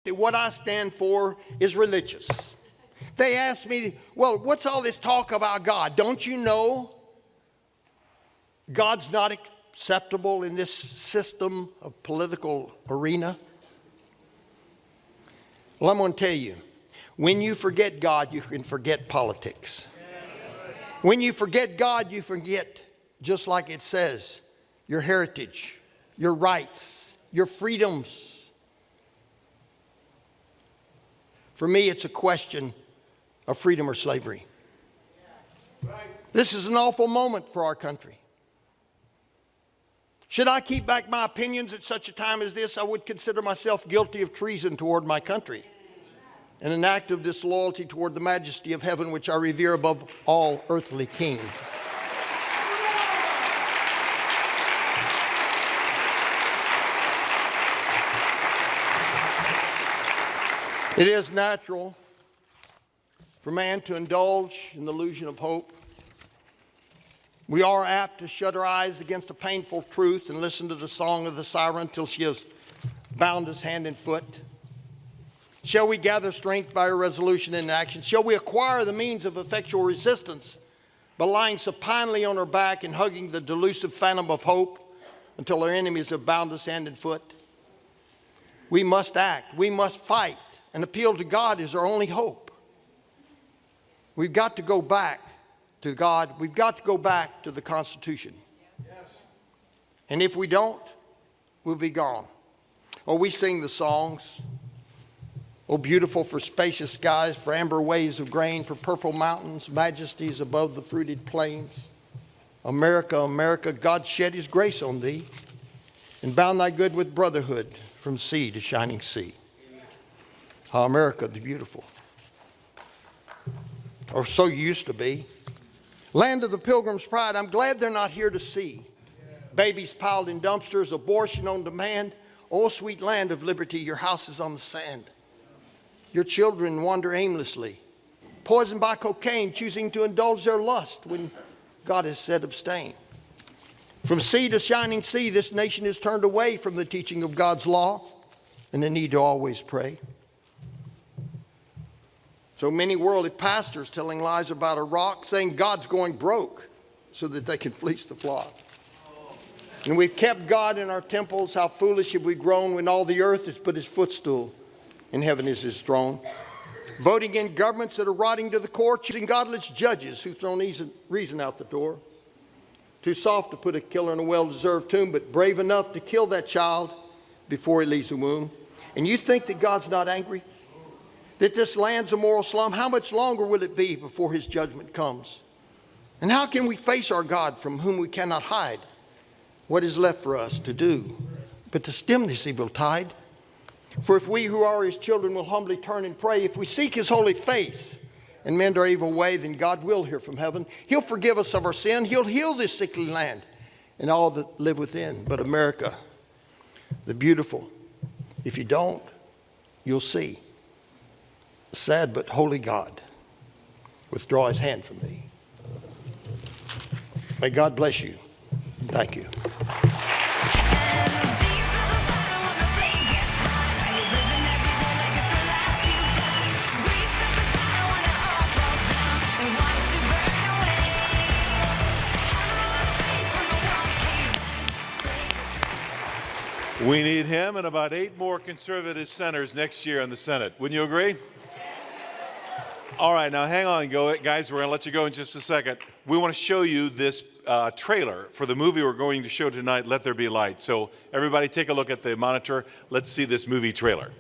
What I stand for is religious. They ask me, well, what's all this talk about God? Don't you know God's not acceptable in this system of political arena? Well, I'm going to tell you, when you forget God, you can forget politics. When you forget God, you forget, just like it says, your heritage, your rights, your freedoms. For me, it's a question of freedom or slavery. This is an awful moment for our country. Should I keep back my opinions at such a time as this, I would consider myself guilty of treason toward my country and an act of disloyalty toward the majesty of heaven, which I revere above all earthly kings. It is natural for man to indulge in the illusion of hope. We are apt to shut our eyes against a painful truth and listen to the song of the siren till she has bound us hand and foot. Shall we gather strength by our resolution and action? Shall we acquire the means of effectual resistance by lying supinely on our back and hugging the delusive phantom of hope until our enemies have bound us hand and foot? We must act. We must fight. And appeal to God is our only hope. We've got to go back to God. We've got to go back to the Constitution. Yes. And if we don't, we'll be gone. Oh, we sing the songs. Oh, beautiful for spacious skies, for amber waves of grain, for purple mountains, majesties above the fruited plains. America, America, God shed his grace on thee and bound thy good with brotherhood from sea to shining sea. How America the beautiful, or so used to be. Land of the Pilgrim's Pride, I'm glad they're not here to see. Babies piled in dumpsters, abortion on demand. Oh, sweet land of liberty, your house is on the sand. Your children wander aimlessly, poisoned by cocaine, choosing to indulge their lust when God has said abstain. From sea to shining sea, this nation is turned away from the teaching of God's law and the need to always pray. So many worldly pastors telling lies about a rock, saying God's going broke so that they can fleece the flock. And we've kept God in our temples. How foolish have we grown when all the earth is but his footstool and heaven is his throne. Voting in governments that are rotting to the core, choosing godless judges who throw reason out the door. Too soft to put a killer in a well-deserved tomb, but brave enough to kill that child before he leaves the womb. And you think that God's not angry? That this land's a moral slum? How much longer will it be before his judgment comes? And how can we face our God from whom we cannot hide? What is left for us to do but to stem this evil tide? For if we who are his children will humbly turn and pray, if we seek his holy face and mend our evil way, then God will hear from heaven. He'll forgive us of our sin. He'll heal this sickly land and all that live within. But America, the beautiful, if you don't, you'll see. Sad but holy God, withdraw his hand from thee. May God bless you. Thank you. We need him and about 8 more conservative senators next year in the Senate. Wouldn't you agree? All right, now hang on, guys. We're going to let you go in just a second. We want to show you this trailer for the movie we're going to show tonight, Let There Be Light. So everybody take a look at the monitor. Let's see this movie trailer.